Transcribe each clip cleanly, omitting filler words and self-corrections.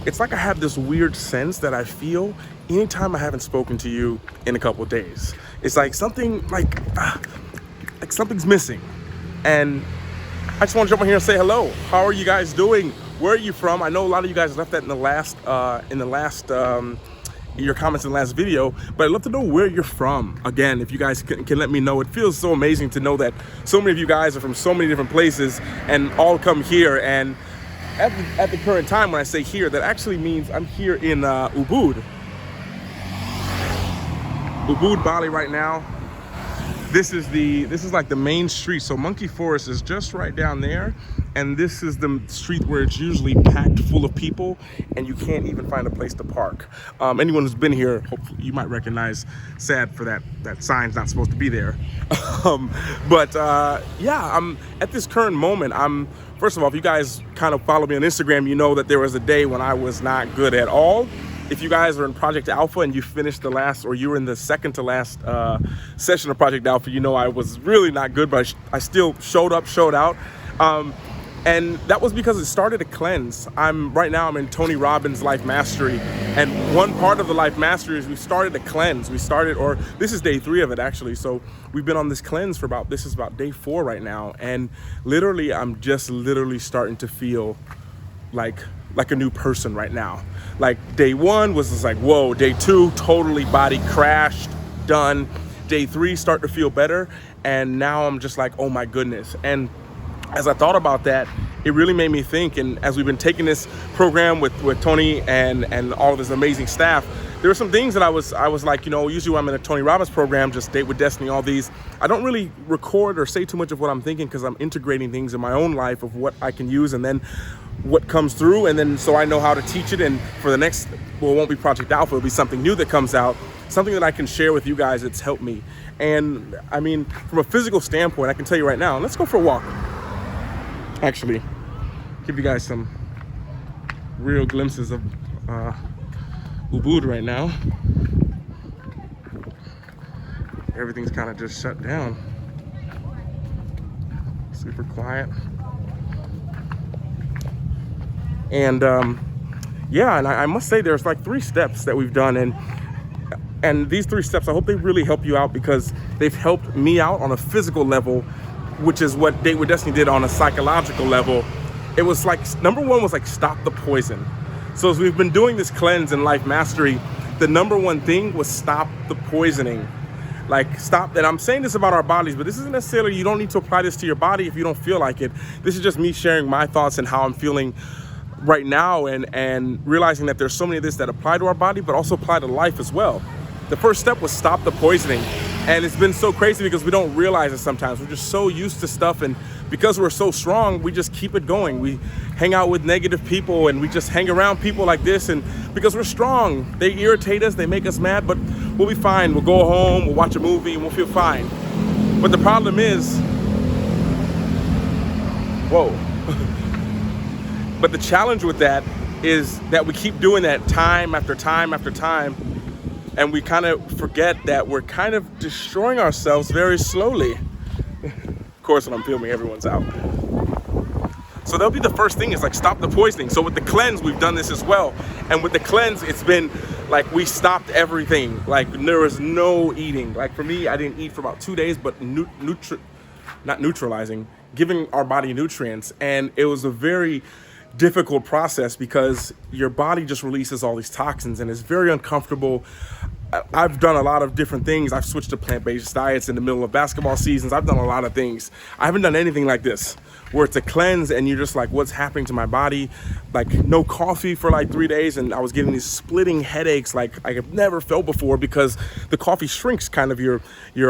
it's like I have this weird sense that I feel anytime I haven't spoken to you in a couple of days. It's like something like something's missing. And I just want to jump on here and say hello. How are you guys doing? Where are you from? I know a lot of you guys left that in the last your comments in the last video, but I'd love to know where you're from. Again, if you guys can let me know. It feels so amazing to know that so many of you guys are from so many different places and all come here. And at the current time, when I say here, that actually means I'm here in Ubud, Bali right now. This is like the main street. So Monkey Forest is just right down there, and this is the street where it's usually packed full of people and you can't even find a place to park. Anyone who's been here, hopefully you might recognize, sad for that sign's not supposed to be there. Yeah, I'm at this current moment. First of all, if you guys kind of follow me on Instagram, you know that there was a day when I was not good at all. If you guys are in Project Alpha and you finished the last, or you were in the second to last session of Project Alpha, you know I was really not good, but I still showed out. And that was because it started a cleanse. Right now I'm in Tony Robbins' Life Mastery. And one part of the Life Mastery is we started a cleanse. This is day 3 of it actually. So we've been on this cleanse for this is about day 4 right now. And literally, I'm just starting to feel like a new person right now. Like day 1 was just like, whoa. Day 2, totally body crashed, done. Day 3, start to feel better. And now I'm just like, oh my goodness. And as I thought about that, it really made me think. And as we've been taking this program with Tony and all of his amazing staff, there were some things that I was like, usually when I'm in a Tony Robbins program, just Date with Destiny, all these, I don't really record or say too much of what I'm thinking because I'm integrating things in my own life of what I can use and then what comes through, and then so I know how to teach it. And for the next, well, it won't be Project Alpha, it'll be something new that comes out, something that I can share with you guys. It's helped me. And I mean, from a physical standpoint, I can tell you right now, let's go for a walk. Actually, give you guys some real glimpses of Ubud right now. Everything's kind of just shut down. Super quiet. And yeah, and I must say there's like 3 steps that we've done, and these 3 steps, I hope they really help you out because they've helped me out on a physical level, which is what Date with Destiny did on a psychological level. It was like, number 1 was like, stop the poison. So as we've been doing this cleanse in Life Mastery, the number 1 thing was stop the poisoning. Like stop, and I'm saying this about our bodies, but this isn't necessarily, you don't need to apply this to your body if you don't feel like it. This is just me sharing my thoughts and how I'm feeling right now, and realizing that there's so many of this that apply to our body, but also apply to life as well. The first step was stop the poisoning. And it's been so crazy because we don't realize it sometimes. We're just so used to stuff, and because we're so strong, we just keep it going. We hang out with negative people and we just hang around people like this, and because we're strong, they irritate us, they make us mad, but we'll be fine. We'll go home, we'll watch a movie, and we'll feel fine. But the problem is, whoa. But the challenge with that is that we keep doing that time after time after time, and we kind of forget that we're kind of destroying ourselves very slowly. Of course, when I'm filming, everyone's out. So that'll be the first thing, is like stop the poisoning. So with the cleanse, we've done this as well. And with the cleanse, it's been like we stopped everything. Like there was no eating. Like for me, I didn't eat for about 2 days, but not neutralizing, giving our body nutrients. And it was a very difficult process because your body just releases all these toxins and it's very uncomfortable. I've done a lot of different things. I've switched to plant-based diets in the middle of basketball seasons. I've done a lot of things. I haven't done anything like this, where it's a cleanse and you're just like, what's happening to my body? Like no coffee for like 3 days, and I was getting these splitting headaches like I have never felt before, because the coffee shrinks kind of your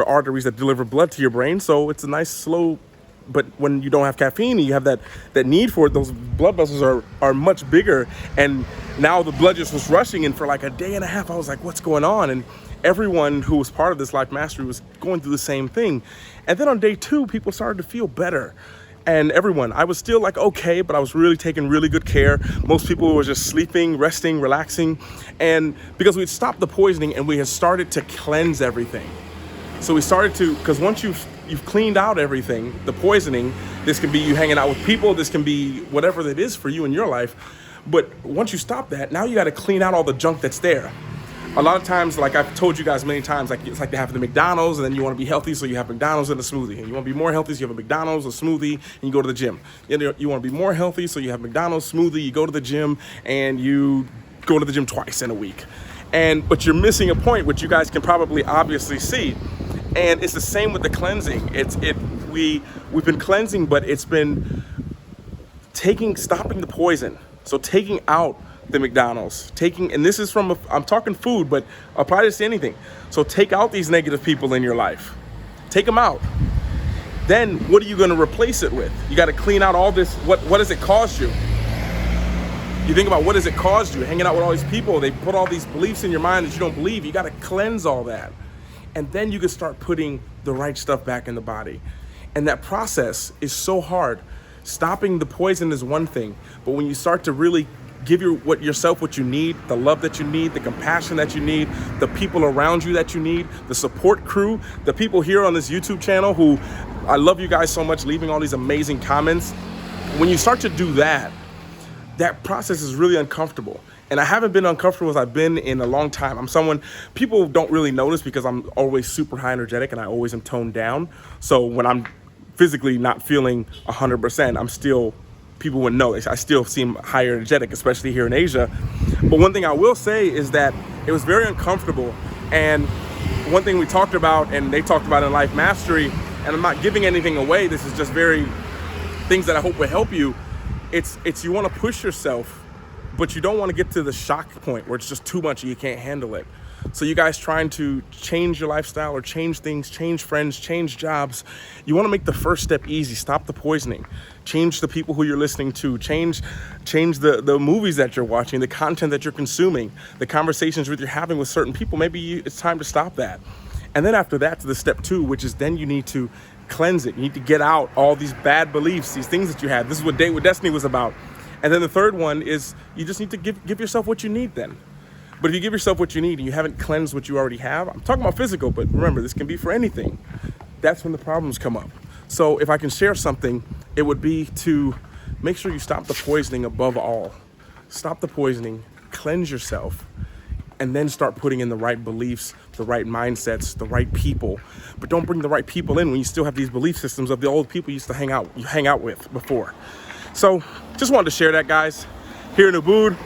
arteries that deliver blood to your brain. So it's a nice slow, but when you don't have caffeine and you have that need for it, those blood vessels are much bigger. And now the blood just was rushing, and for like a day and a half, I was like, what's going on? And everyone who was part of this Life Mastery was going through the same thing. And then on day 2, people started to feel better. And I was still like, okay, but I was really taking really good care. Most people were just sleeping, resting, relaxing. And because we'd stopped the poisoning and we had started to cleanse everything. So we started to, because once you've cleaned out everything, the poisoning, this can be you hanging out with people, this can be whatever it is for you in your life. But once you stop that, now you got to clean out all the junk that's there. A lot of times, like I've told you guys many times, like it's like they have the McDonald's, and then you want to be healthy, so you have McDonald's and a smoothie. And you want to be more healthy, so you have a McDonald's, a smoothie, and you go to the gym. You want to be more healthy, so you have McDonald's, smoothie, you go to the gym, and you go to the gym twice in a week. But you're missing a point, which you guys can probably obviously see. And it's the same with the cleansing. We've been cleansing, but it's been stopping the poison. So taking out the McDonald's, and this is I'm talking food, but apply this to anything. So take out these negative people in your life. Take them out. Then what are you going to replace it with? You got to clean out all this. What does it cost you? You think about what does it cost you? Hanging out with all these people, they put all these beliefs in your mind that you don't believe. You got to cleanse all that. And then you can start putting the right stuff back in the body. And that process is so hard. Stopping the poison is one thing, but when you start to really give yourself what you need, the love that you need, the compassion that you need, the people around you that you need, the support crew, the people here on this YouTube channel who, I love you guys so much, leaving all these amazing comments. When you start to do that, that process is really uncomfortable. And I haven't been uncomfortable as I've been in a long time. I'm someone, people don't really notice because I'm always super high energetic and I always am toned down. So when I'm physically not feeling 100%, people wouldn't know. I still seem higher energetic, especially here in Asia. But one thing I will say is that it was very uncomfortable. And one thing we talked about, and they talked about in Life Mastery, and I'm not giving anything away, this is just very things that I hope will help you. It's you want to push yourself, but you don't want to get to the shock point where it's just too much and you can't handle it. So you guys trying to change your lifestyle or change things, change friends, change jobs, you want to make the first step easy. Stop the poisoning. Change the people who you're listening to. Change the movies that you're watching, the content that you're consuming, the conversations that you're having with certain people. Maybe it's time to stop that. And then after that, to the step 2, which is then you need to cleanse it. You need to get out all these bad beliefs, these things that you had. This is what Date with Destiny was about. And then the third one is you just need to give yourself what you need then. But if you give yourself what you need and you haven't cleansed what you already have, I'm talking about physical, but remember, this can be for anything. That's when the problems come up. So if I can share something, it would be to make sure you stop the poisoning above all. Stop the poisoning, cleanse yourself, and then start putting in the right beliefs, the right mindsets, the right people. But don't bring the right people in when you still have these belief systems of the old people you used to hang out with before. So just wanted to share that, guys. Here in Ubud,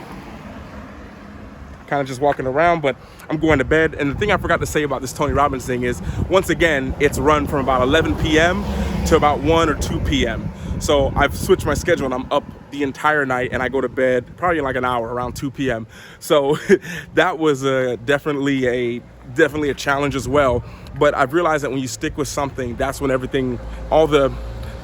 kind of just walking around, but I'm going to bed. And the thing I forgot to say about this Tony Robbins thing is, once again, it's run from about 11 p.m. to about 1 or 2 p.m. So I've switched my schedule and I'm up the entire night and I go to bed probably in like an hour around 2 p.m. So that was definitely a challenge as well. But I've realized that when you stick with something, that's when everything, all the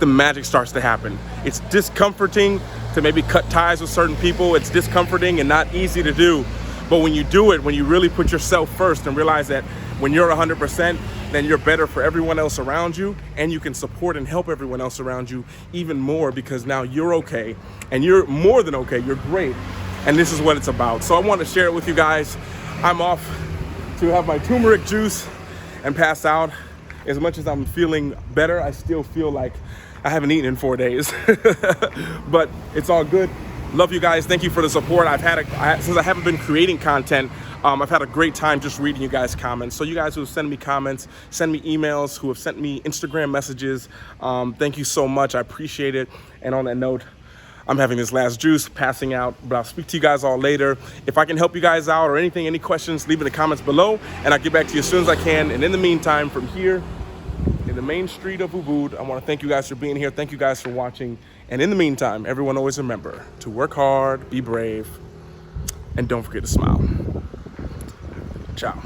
magic starts to happen. It's discomforting to maybe cut ties with certain people. It's discomforting and not easy to do. But when you do it, when you really put yourself first and realize that when you're 100%, then you're better for everyone else around you, and you can support and help everyone else around you even more, because now you're okay and you're more than okay. You're great. And this is what it's about. So I want to share it with you guys. I'm off to have my turmeric juice and pass out. As much as I'm feeling better, I still feel like I haven't eaten in 4 days, but it's all good. Love you guys. Thank you for the support. Since I haven't been creating content, I've had a great time just reading you guys' comments. So you guys who have sent me comments, send me emails, who have sent me Instagram messages, thank you so much. I appreciate it. And on that note, I'm having this last juice, passing out, but I'll speak to you guys all later. If I can help you guys out or anything, any questions, leave in the comments below, and I'll get back to you as soon as I can. And in the meantime, from here in the main street of Ubud, I want to thank you guys for being here. Thank you guys for watching. And in the meantime, everyone always remember to work hard, be brave, and don't forget to smile. Ciao.